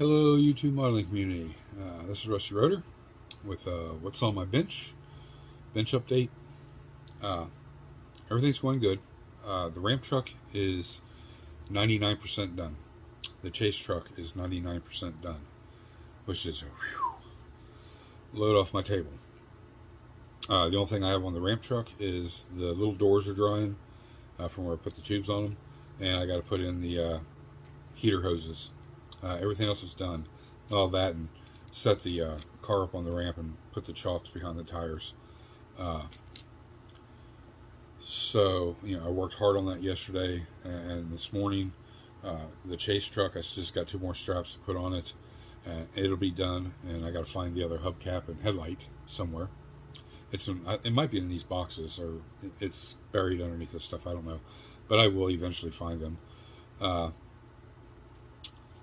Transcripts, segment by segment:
Hello, YouTube modeling community. This is Rusty Rotor with what's on my bench update. Uh, Everything's going good. The ramp truck is 99% done. The chase truck is 99% done, which is load off my table. The only thing I have on the ramp truck is the little doors are drying from where I put the tubes on them, and I got to put in the heater hoses. Everything else is done. All that, and set the car up on the ramp and put the chocks behind the tires. So, I worked hard on that yesterday and this morning. The chase truck, I just got 2 more straps to put on it, and it'll be done. And I got to find the other hubcap and headlight somewhere. It might be in these boxes, or it's buried underneath this stuff. I don't know, but I will eventually find them.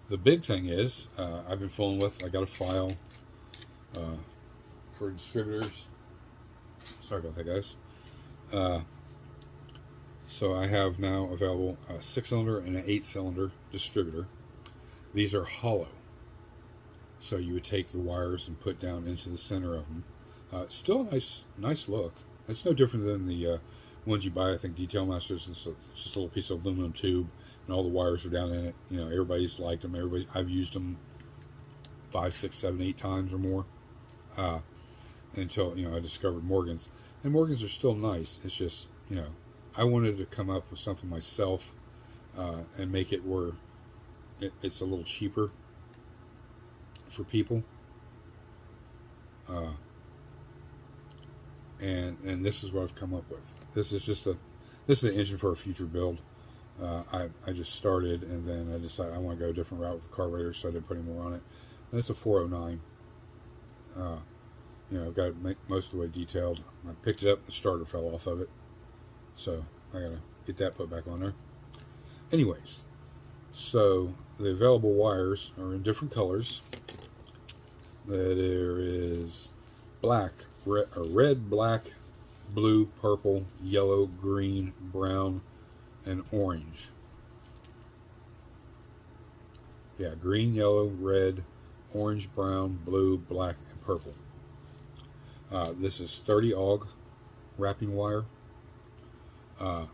The big thing is, I've been fooling with, I got a file for distributors. Sorry about that, guys. So I have now available a 6-cylinder and an 8-cylinder distributor. These are hollow. So you would take the wires and put down into the center of them. Still a nice look. It's no different than the ones you buy, I think, Detail Masters. It's just a little piece of aluminum tube, and all the wires are down in it. Everybody's liked them. I've used them 5, 6, 7, 8 times or more until I discovered Morgan's. And Morgan's are still nice. It's just I wanted to come up with something myself and make it where it's a little cheaper for people. And this is what I've come up with. This is the engine for a future build. I just started, and then I decided I want to go a different route with the carburetor, so I didn't put any more on it. And it's a 409. I've got it most of the way detailed. I picked it up, the starter fell off of it, so I gotta get that put back on there. Anyways, so the available wires are in different colors. There is red, black, blue, purple, yellow, green, brown, and orange. Yeah, green, yellow, red, orange, brown, blue, black, and purple. This is 30 AUG wrapping wire. And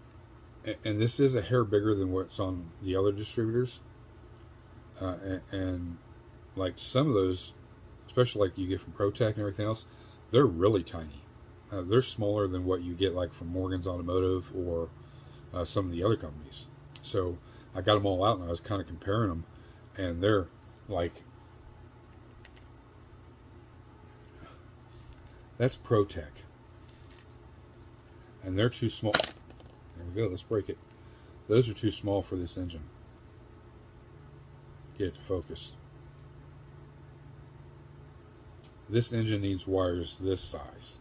this is a hair bigger than what's on the other distributors. And like some of those, especially like you get from ProTech and everything else, they're really tiny. They're smaller than what you get like from Morgan's Automotive or some of the other companies. So I got them all out, and I was kind of comparing them, and they're like, that's ProTech, and they're too small. There we go, let's break it. Those are too small for this engine. Get it to focus. This engine needs wires this size.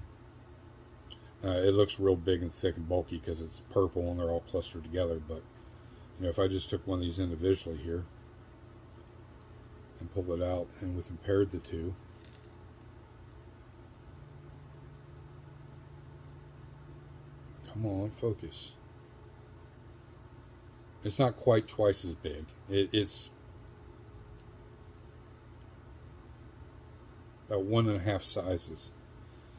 It looks real big and thick and bulky because it's purple and they're all clustered together, but if I just took one of these individually here and pulled it out and we compared the two, come on, focus. It's not quite twice as big. It's about 1.5 sizes.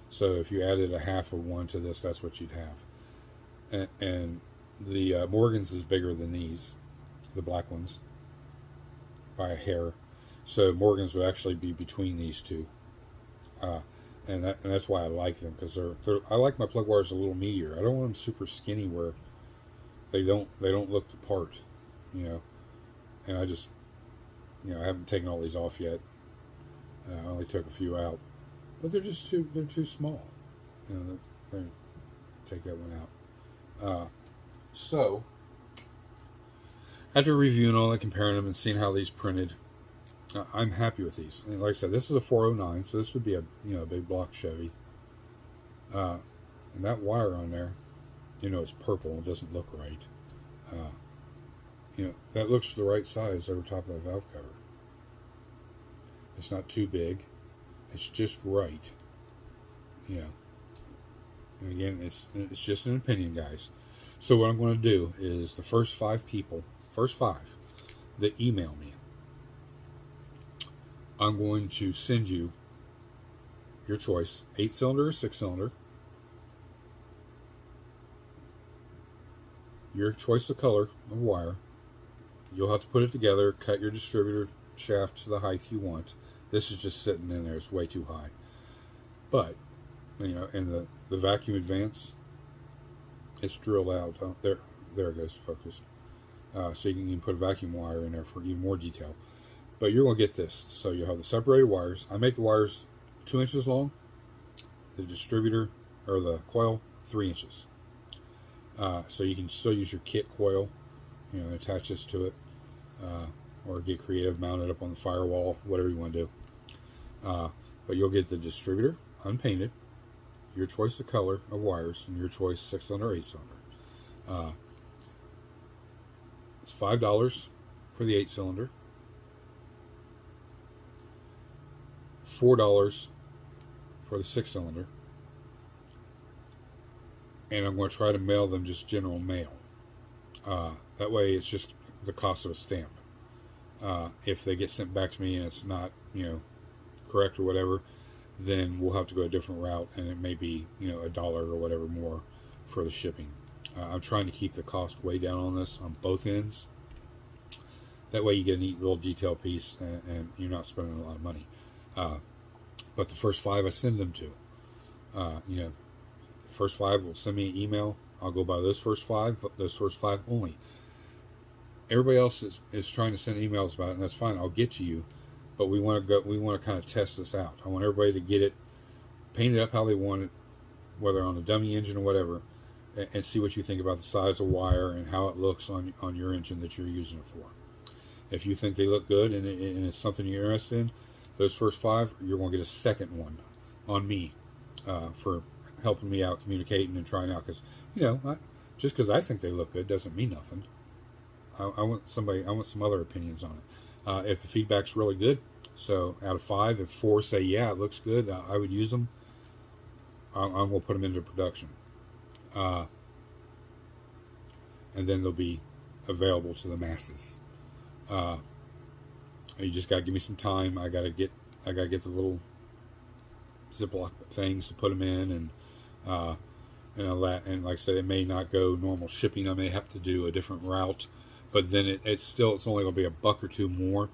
So if you added a half of one to this, that's what you'd have. And the Morgan's is bigger than these, the black ones, by a hair. So Morgan's would actually be between these two. And that's why I like them, because I like my plug wires a little meatier. I don't want them super skinny where they don't look the part, And I just, I haven't taken all these off yet. I only took a few out, but they're too small. Take that one out. So after reviewing all that, comparing them, and seeing how these printed, I'm happy with these. And like I said, this is a 409, so this would be a big block Chevy. And that wire on there, it's purple. It doesn't look right. That looks the right size over top of that valve cover. It's not too big. It's just right. And again, it's just an opinion, guys. So what I'm going to do is the first 5 that email me, I'm going to send you your choice, 8-cylinder or 6-cylinder, your choice of color of wire. You'll have to put it together, cut your distributor shaft to the height you want. This is just sitting in there, it's way too high. But, you know, and the vacuum advance, it's drilled out. There it goes, focus. So you can put a vacuum wire in there for even more detail. But you're going to get this. So you'll have the separated wires. I make the wires 2 inches long. The distributor, or the coil, 3 inches. So you can still use your kit coil, you know, attach this to it. Or get creative, mount it up on the firewall, whatever you want to do. But you'll get the distributor, unpainted, your choice of color of wires, and your choice 6-cylinder or 8-cylinder. It's $5 for the 8-cylinder, $4 for the 6-cylinder, and I'm going to try to mail them just general mail. That way it's just the cost of a stamp. If they get sent back to me and it's not, you know, correct or whatever, then we'll have to go a different route, and it may be, you know, $1 or whatever more for the shipping. I'm trying to keep the cost way down on this on both ends. That way you get a neat little detail piece, and you're not spending a lot of money. But the first 5 I send them to, you know, the first 5 will send me an email. I'll go by those first 5 only. Everybody else is trying to send emails about it, and that's fine. I'll get to you, but we want to kind of test this out. I want everybody to get it, paint it up how they want it, whether on a dummy engine or whatever, and see what you think about the size of wire and how it looks on your engine that you're using it for. If you think they look good and it's something you're interested in, those first 5, you're going to get a second one on me for helping me out, communicating and trying out. Because, you know, just because I think they look good doesn't mean nothing. I want some other opinions on it. If the feedback's really good, so out of 5, if 4 say, yeah, it looks good, I would use them, I'm going to put them into production. And then they'll be available to the masses. You just got to give me some time. I got to get the little Ziploc things to put them in, and and like I said, it may not go normal shipping. I may have to do a different route. But then it's only going to be $1 or $2 more,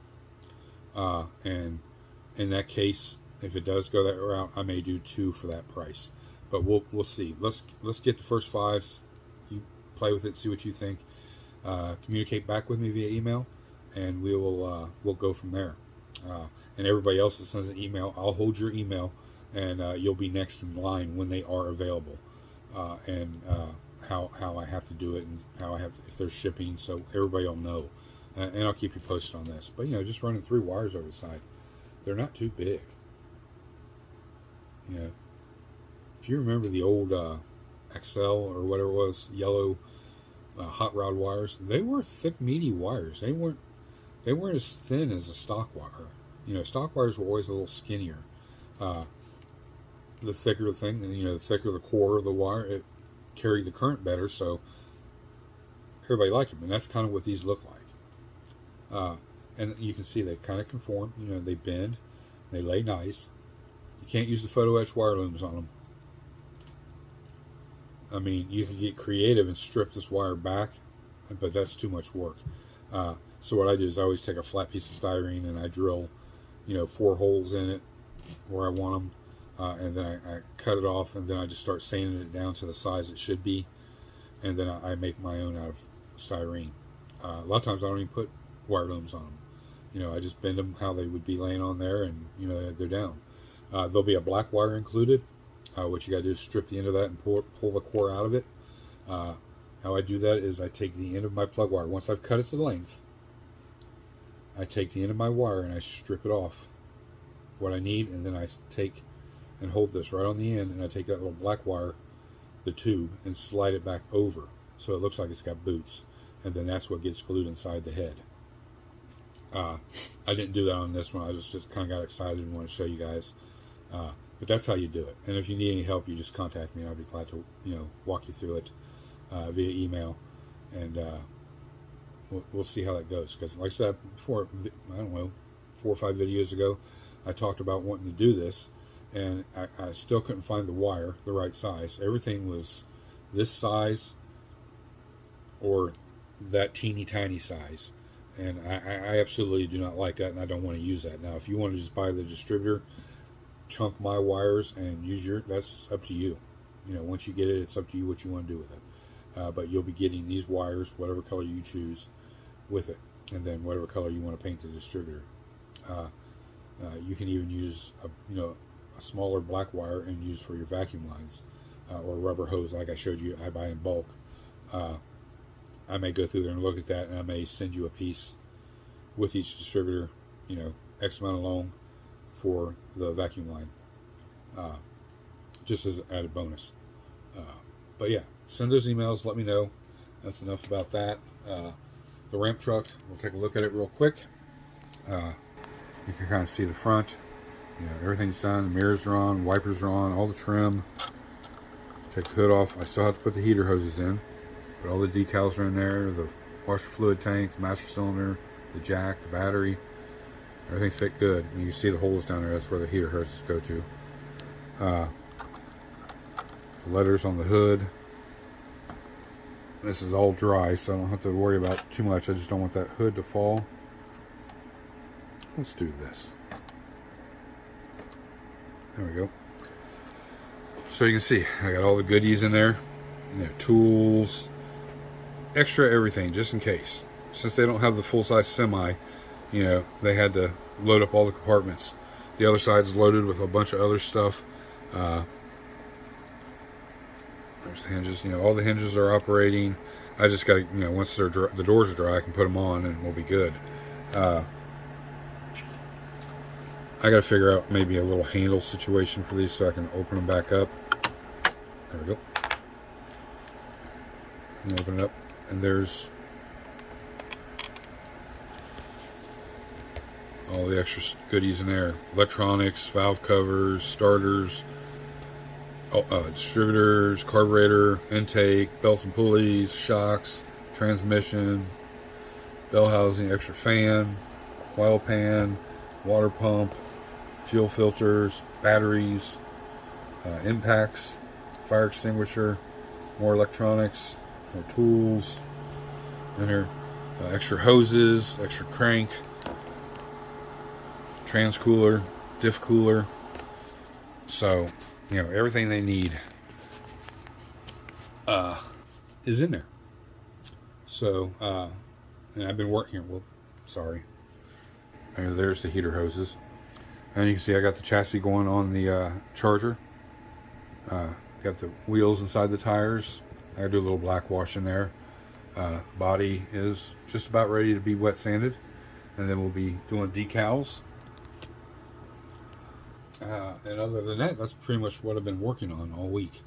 and in that case, if it does go that route, I may do 2 for that price. But we'll see. Let's get the first 5. You play with it, see what you think. Communicate back with me via email, and we'll go from there. And everybody else that sends an email, I'll hold your email, and you'll be next in line when they are available. How I have to do it, and how I have to, if there's shipping, so everybody will know. And I'll keep you posted on this. But, you know, just running 3 wires over the side, they're not too big. You know, if you remember the old XL or whatever it was, yellow hot rod wires, they were thick, meaty wires. They weren't as thin as a stock wire. You know, stock wires were always a little skinnier. The thicker the thing, and, you know, the thicker the core of the wire, it carry the current better, so everybody liked them, and that's kind of what these look like. And you can see they kind of conform. You know, they bend, they lay nice. You can't use the photo etch wire looms on them. I mean, you can get creative and strip this wire back, but that's too much work. So what I do is I always take a flat piece of styrene and I drill, you know, 4 holes in it where I want them. And then I cut it off, and then I just start sanding it down to the size it should be, and then I make my own out of styrene. A lot of times I don't even put wire looms on them. You know, I just bend them how they would be laying on there, and, you know, they go down. There'll be a black wire included. What you got to do is strip the end of that and pull the core out of it. How I do that is I take the end of my plug wire. Once I've cut it to length, I take the end of my wire and I strip it off what I need, and then I take and hold this right on the end, and I take that little black wire, the tube, and slide it back over so it looks like it's got boots, and then that's what gets glued inside the head. I didn't do that on this one. I just kind of got excited and want to show you guys. But that's how you do it. And if you need any help, you just contact me, and I'll be glad to, you know, walk you through it via email, and we'll see how that goes. Because like I said before, I don't know, 4 or 5 videos ago, I talked about wanting to do this, and I still couldn't find the wire the right size. Everything was this size or that teeny tiny size, and I absolutely do not like that, and I don't want to use that. Now, if you want to just buy the distributor, chunk my wires and use that's up to you. You know, once you get it, it's up to you what you want to do with it. But you'll be getting these wires, whatever color you choose, with it, and then whatever color you want to paint the distributor. You can even use a smaller black wire and use for your vacuum lines, or rubber hose like I showed you. I buy in bulk. I may go through there and look at that, and I may send you a piece with each distributor, X amount long for the vacuum line, just as an added bonus. But yeah, send those emails, let me know. That's enough about that. The ramp truck, we'll take a look at it real quick. You can kind of see the front. Everything's done, mirrors are on, wipers are on, all the trim. Take the hood off. I still have to put the heater hoses in, but all the decals are in there, the washer fluid tank, the master cylinder, the jack, the battery, everything fit good. And you can see the holes down there, that's where the heater hoses go to. The letters on the hood. This is all dry, so I don't have to worry about too much. I just don't want that hood to fall. Let's do this. There we go. So you can see, I got all the goodies in there. Tools, extra everything, just in case. Since they don't have the full-size semi, they had to load up all the compartments. The other side's loaded with a bunch of other stuff. There's the hinges. All the hinges are operating. I just got to, once the doors are dry, I can put them on and we'll be good. I got to figure out maybe a little handle situation for these so I can open them back up. There we go. And open it up, and there's all the extra goodies in there: electronics, valve covers, starters, distributors, carburetor, intake, belts and pulleys, shocks, transmission, bell housing, extra fan, oil pan, water pump, fuel filters, batteries, impacts, fire extinguisher, more electronics, more tools in here, extra hoses, extra crank, trans cooler, diff cooler. So everything they need is in there. So and I've been working here. Sorry. There's the heater hoses. And you can see I got the chassis going on the Charger. Got the wheels inside the tires. I gotta do a little black wash in there. Body is just about ready to be wet sanded, and then we'll be doing decals. And other than that, that's pretty much what I've been working on all week.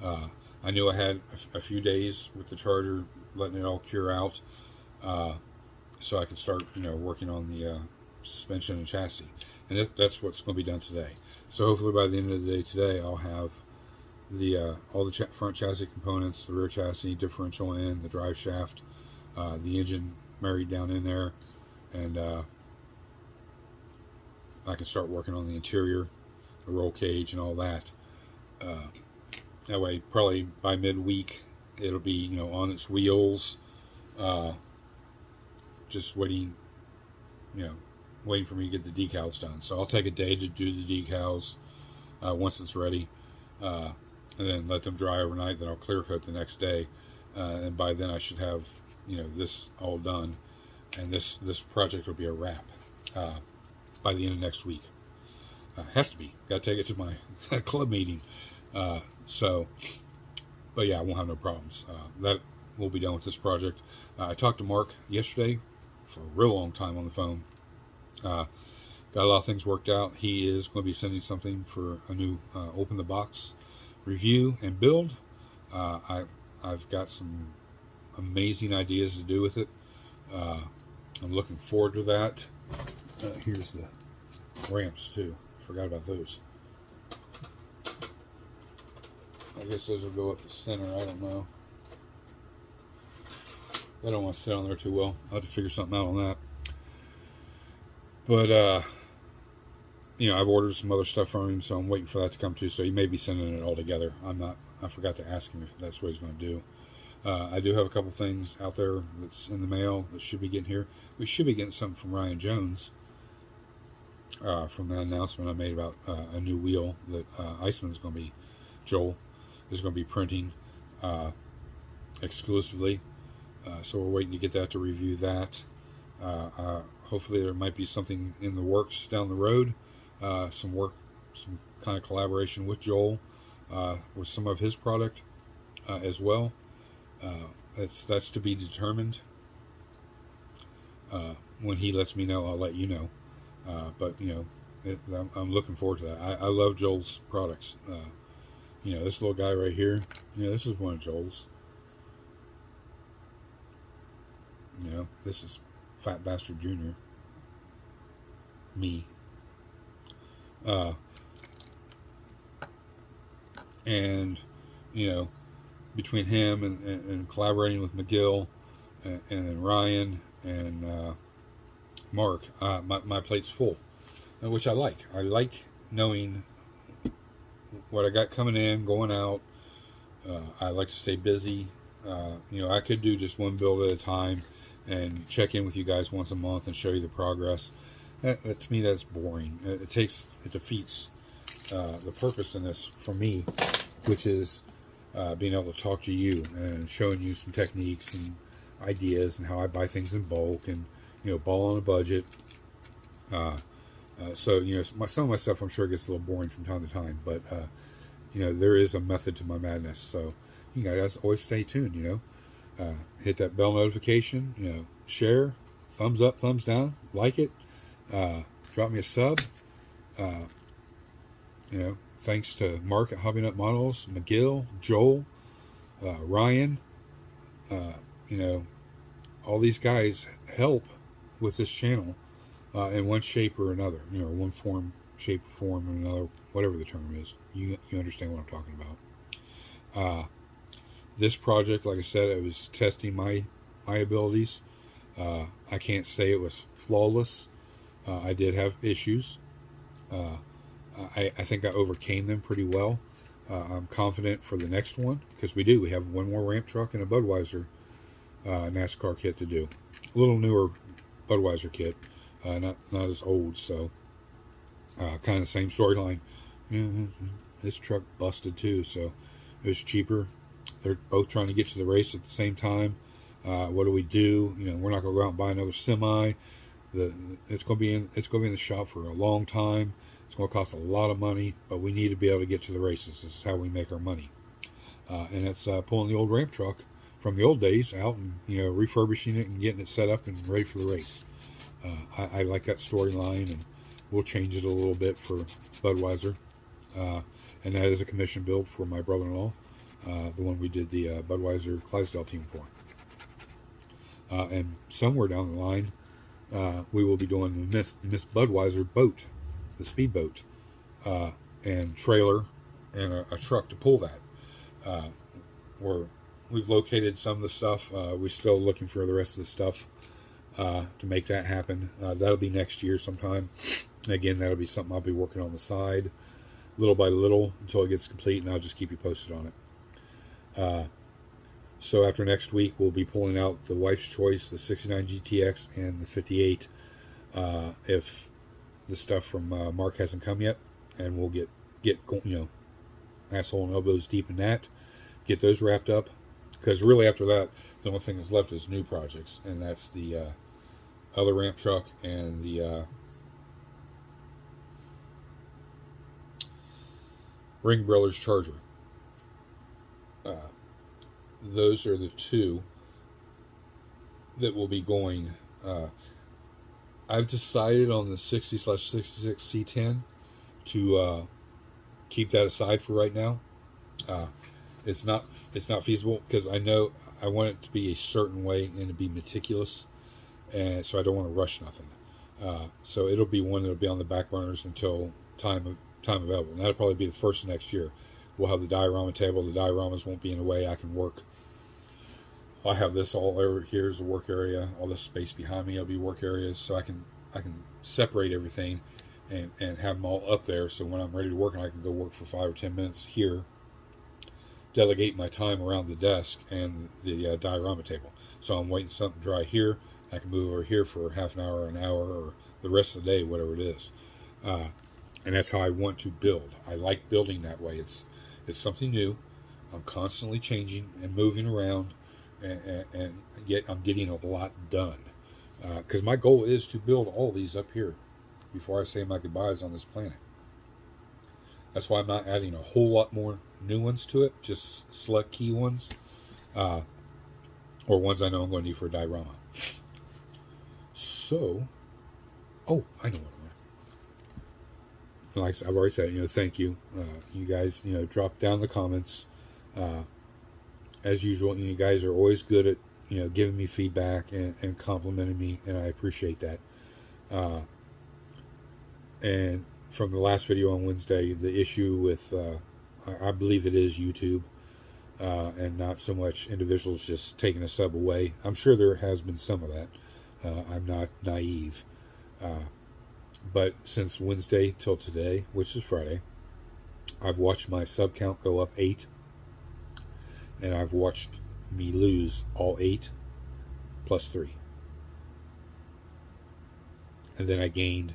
I knew I had a few days with the Charger, letting it all cure out, so I could start, working on the suspension and chassis. And that's what's going to be done today. So hopefully by the end of the day today, I'll have the all the front chassis components, the rear chassis, differential end, the drive shaft, the engine married down in there, and I can start working on the interior, the roll cage, and all that. That way, probably by midweek, it'll be on its wheels, just waiting, waiting for me to get the decals done. So I'll take a day to do the decals once it's ready, and then let them dry overnight. Then I'll clear coat the next day, and by then I should have this all done, and this project will be a wrap by the end of next week. Has to be. Got to take it to my club meeting. But yeah, I won't have no problems. That will be done with this project. I talked to Mark yesterday for a real long time on the phone. Got a lot of things worked out. He is going to be sending something for a new open the box review and build. I've got some amazing ideas to do with it. I'm looking forward to that. Here's the ramps too. Forgot about those. I guess those will go up the center. I don't know. I don't want to sit on there too well. I'll have to figure something out on But I've ordered some other stuff from him, so I'm waiting for that to come too. So he may be sending it all together. I forgot to ask him if that's what he's going to do. I do have a couple things out there that's in the mail that should be getting here. We should be getting something from Ryan Jones from that announcement I made about a new wheel that Joel is going to be printing exclusively. So we're waiting to get that to review that. Hopefully there might be something in the works down the road. Some kind of collaboration with Joel with some of his product as well. That's to be determined. When he lets me know, I'll let you know. But I'm looking forward to that. I love Joel's products. This little guy right here. This is one of Joel's. This is Fat Bastard Jr. Me. And between him and collaborating with McGill and Ryan and Mark, my plate's full, which I like. I like knowing what I got coming in, going out. I like to stay busy. I could do just one build at a time and check in with you guys once a month and show you the progress. That to me, that's boring. It defeats the purpose in this for me, which is being able to talk to you and showing you some techniques and ideas and how I buy things in bulk and ball on a budget. So some of my stuff I'm sure gets a little boring from time to time, but there is a method to my madness. So you guys always stay tuned. Hit that bell notification. Share, thumbs up, thumbs down, like it. Drop me a sub. Thanks to Mark at Hobby Nut Models, McGill, Joel, Ryan. All these guys help with this channel in one shape or another. One form, shape, form, or another, whatever the term is. You understand what I'm talking about. This project, like I said, it was testing my abilities. I can't say it was flawless. I did have issues. I think I overcame them pretty well. I'm confident for the next one, because we have one more ramp truck and a Budweiser NASCAR kit to do. A little newer Budweiser kit, not as old, so kind of the same storyline. This truck busted too, so it was cheaper. They're both trying to get to the race at the same time. What do we do? We're not going to go out and buy another semi. It's going to be in the shop for a long time. It's going to cost a lot of money, but we need to be able to get to the races. This is how we make our money. And it's pulling the old ramp truck from the old days out and refurbishing it and getting it set up and ready for the race. I like that storyline, and we'll change it a little bit for Budweiser. And that is a commission build for my brother-in-law, the one we did the Budweiser Clydesdale team for. And somewhere down the line, we will be doing the Miss Budweiser boat, the speedboat, and trailer, and a truck to pull that. We've located some of the stuff. We're still looking for the rest of the stuff to make that happen. That'll be next year sometime. Again, that'll be something I'll be working on the side, little by little, until it gets complete, and I'll just keep you posted on it. So after next week, we'll be pulling out the wife's choice, the 69 GTX and the 58, if the stuff from Mark hasn't come yet, and we'll get asshole and elbows deep in that, get those wrapped up, because really after that, the only thing that's left is new projects, and that's the other ramp truck and the Ring Brothers Charger. Those are the two that will be going. I've decided on the 60/66 C10 to keep that aside for right now. It's not feasible, because I know I want it to be a certain way and to be meticulous, and so I don't want to rush nothing. So it'll be one that'll be on the back burners until time available, and that'll probably be the first of next year. We'll have the diorama table. The dioramas won't be in the way. I can work. I have this all over here as a work area. All this space behind me will be work areas, so I can I can separate everything and have them all up there. So when I'm ready to work, and I can go work for 5 or 10 minutes here, delegate my time around the desk and the diorama table. So I'm waiting something dry here. I can move over here for half an hour, or the rest of the day, whatever it is. And that's how I want to build. I like building that way. It's something new. I'm constantly changing and moving around, and yet I'm getting a lot done. Because my goal is to build all these up here before I say my goodbyes on this planet. That's why I'm not adding a whole lot more new ones to it, just select key ones, or ones I know I'm going to need for a diorama. So, oh, I know what I'm going to. Like I've already said, thank you. You guys, drop down the comments. As usual, you guys are always good at, giving me feedback and complimenting me, and I appreciate that. And from the last video on Wednesday, the issue with, I believe it is YouTube, and not so much individuals just taking a sub away. I'm sure there has been some of that. I'm not naive. But since Wednesday till today, which is Friday, I've watched my sub count go up 8. And I've watched me lose all 8 plus 3. And then I gained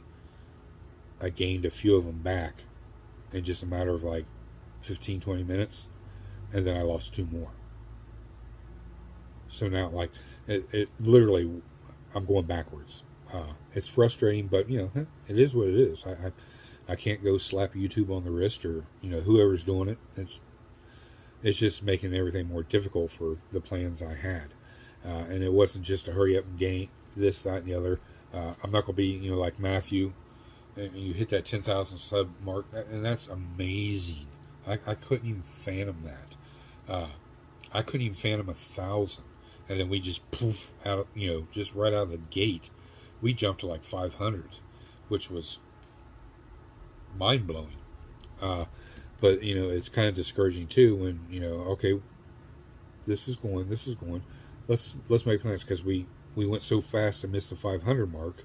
a few of them back in just a matter of like 15-20 minutes, and then I lost 2 more. So now, like, it literally, I'm going backwards. It's frustrating, but it is what it is. I can't go slap YouTube on the wrist, or whoever's doing it. It's just making everything more difficult for the plans I had. And it wasn't just to hurry up and gain this, that, and the other. I'm not going to be, like Matthew, and you hit that 10,000 sub mark, and that's amazing. I couldn't even fathom that. I couldn't even fathom 1,000. And then we just poof out, just right out of the gate, we jumped to like 500, which was mind-blowing. But, it's kind of discouraging too when, okay, this is going. Let's make plans, because we went so fast and missed the 500 mark.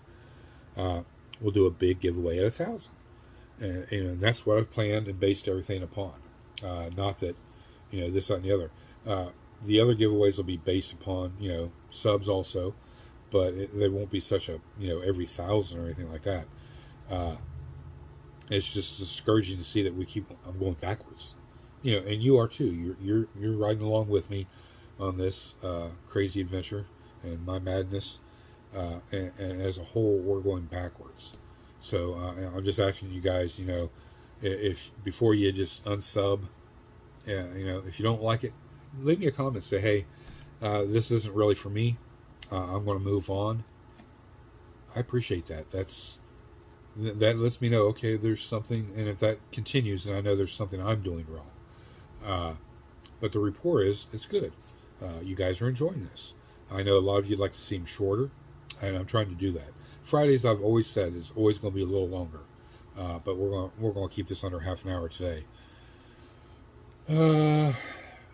We'll do a big giveaway at 1,000. And that's what I've planned and based everything upon. Not that, this, that, and the other. The other giveaways will be based upon, subs also, but they won't be such a, every 1,000 or anything like that. It's just discouraging to see that I'm going backwards, and you are too. You're riding along with me on this crazy adventure and my madness, and as a whole, we're going backwards. So I'm just asking you guys, if before you just unsub, if you don't like it, leave me a comment. Say, hey, this isn't really for me. I'm going to move on. I appreciate that. That lets me know, okay, there's something, and if that continues, then I know there's something I'm doing wrong. But the report is, it's good. You guys are enjoying this. I know a lot of you like to see them shorter, and I'm trying to do that. Fridays, I've always said, is always going to be a little longer, but we're going to keep this under half an hour today.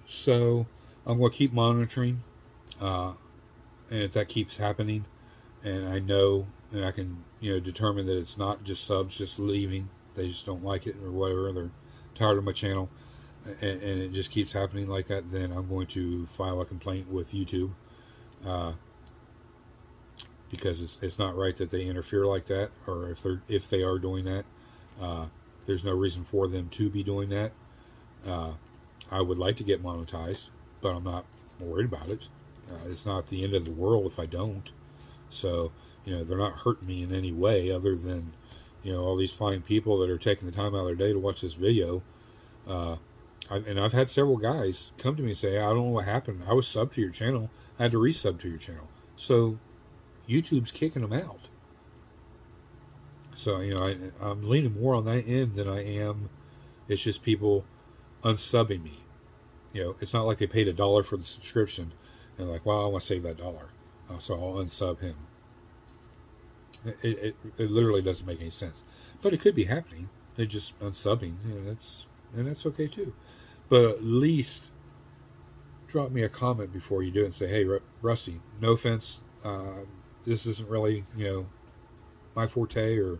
So I'm going to keep monitoring, and if that keeps happening, and I know, and I can, determine that it's not just subs just leaving, they just don't like it or whatever, they're tired of my channel, and it just keeps happening like that, then I'm going to file a complaint with YouTube, because it's not right that they interfere like that, or if they are doing that, there's no reason for them to be doing that. I would like to get monetized, but I'm not worried about it. It's not the end of the world if I don't. So, they're not hurting me in any way other than, all these fine people that are taking the time out of their day to watch this video. And I've had several guys come to me and say, I don't know what happened. I was subbed to your channel. I had to resub to your channel. So YouTube's kicking them out. So, I'm leaning more on that end than I am. It's just people unsubbing me. It's not like they paid $1 for the subscription and like, well, I want to save that $1. So I'll unsub him. It literally doesn't make any sense. But it could be happening. They're just unsubbing. That's okay too. But at least drop me a comment before you do it and say, hey, Rusty, no offense. This isn't really, my forte or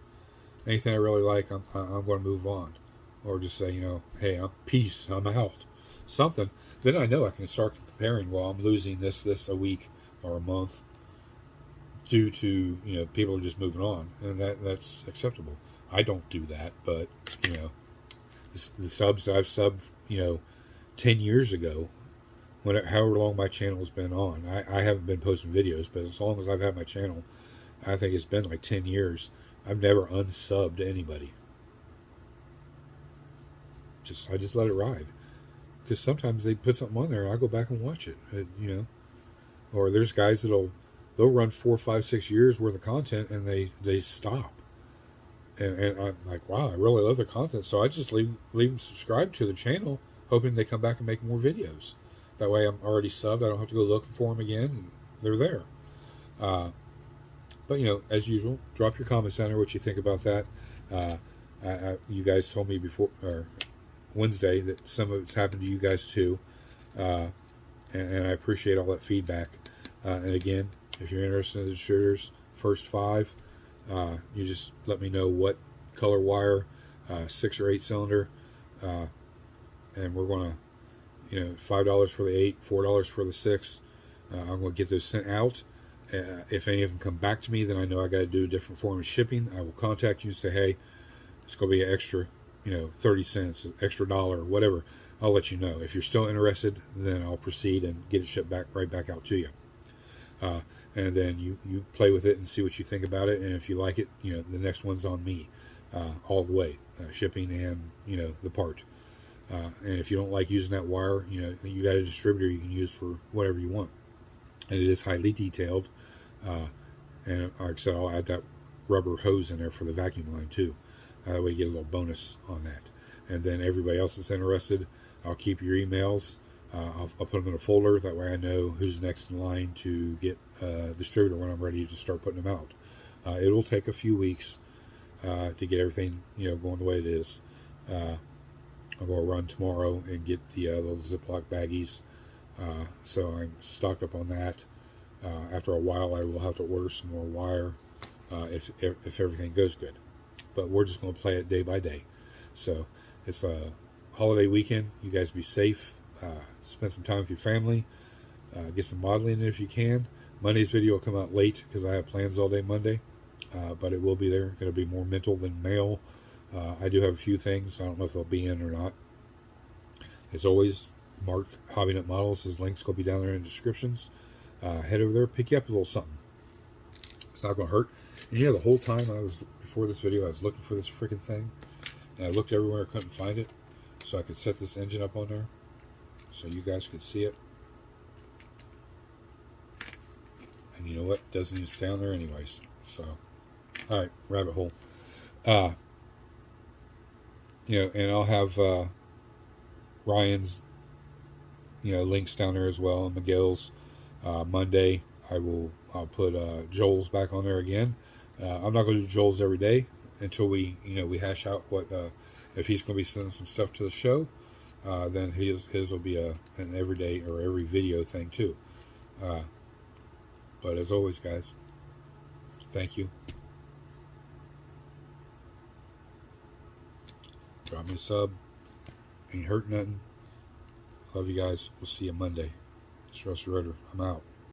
anything I really like, I'm going to move on, or just say, hey, peace, I'm out, something. Then I know I can start comparing. Well, I'm losing this a week or a month due to people are just moving on, and that's acceptable. I don't do that, but the subs that I've subbed 10 years ago, however long my channel has been on. I haven't been posting videos, but as long as I've had my channel, I think it's been like 10 years. I've never unsubbed anybody. I just let it ride. Because sometimes they put something on there and I go back and watch it, Or there's guys they'll run 4, 5, 6 years worth of content and they stop. And I'm like, wow, I really love their content. So I just leave them subscribed to the channel, hoping they come back and make more videos. That way I'm already subbed. I don't have to go looking for them again. And they're there. But, as usual, drop your comments down there what you think about that. You guys told me before, or Wednesday, that some of it's happened to you guys too. And I appreciate all that feedback. And again, if you're interested in the distributors, first 5, you just let me know what color wire, 6 or 8 cylinder, and we're going to, $5 for the 8, $4 for the 6. I'm going to get those sent out. If any of them come back to me, then I know I got to do a different form of shipping. I will contact you and say, hey, it's going to be an extra, 30 cents, an extra $1, whatever. I'll let you know. If you're still interested, then I'll proceed and get it shipped right back out to you. And then you play with it and see what you think about it. And if you like it, the next one's on me, all the way, shipping and, the part. And if you don't like using that wire, you got a distributor you can use for whatever you want. And it is highly detailed. And like I said, I'll add that rubber hose in there for the vacuum line too. That way you get a little bonus on that. And then everybody else that's interested, I'll keep your emails. I'll put them in a folder. That way I know who's next in line to get a distributor when I'm ready to start putting them out. It will take a few weeks to get everything going the way it is. I'm going to run tomorrow and get the little Ziploc baggies. So I'm stocked up on that. After a while, I will have to order some more wire if everything goes good. But we're just going to play it day by day. So it's a holiday weekend. You guys be safe. Spend some time with your family. Get some modeling in if you can. Monday's video will come out late because I have plans all day Monday. But it will be there. It'll be more mental than male. I do have a few things. I don't know if they'll be in or not. As always, Mark Hobby Nut Models. His links will be down there in the descriptions. Head over there, pick you up a little something. It's not going to hurt. And the whole time before this video, I was looking for this freaking thing. And I looked everywhere, I couldn't find it. So I could set this engine up on there so you guys could see it. And you know what? It doesn't even stay on there anyways. So, alright, rabbit hole. And I'll have Ryan's, links down there as well, and Miguel's. Monday, I'll put Joel's back on there again. I'm not going to do Joel's every day until we hash out what, if he's going to be sending some stuff to the show, then his will be an everyday or every video thing too. But as always, guys, thank you. Drop me a sub. Ain't hurt nothing. Love you guys. We'll see you Monday. It's Rusty Rotor. I'm out.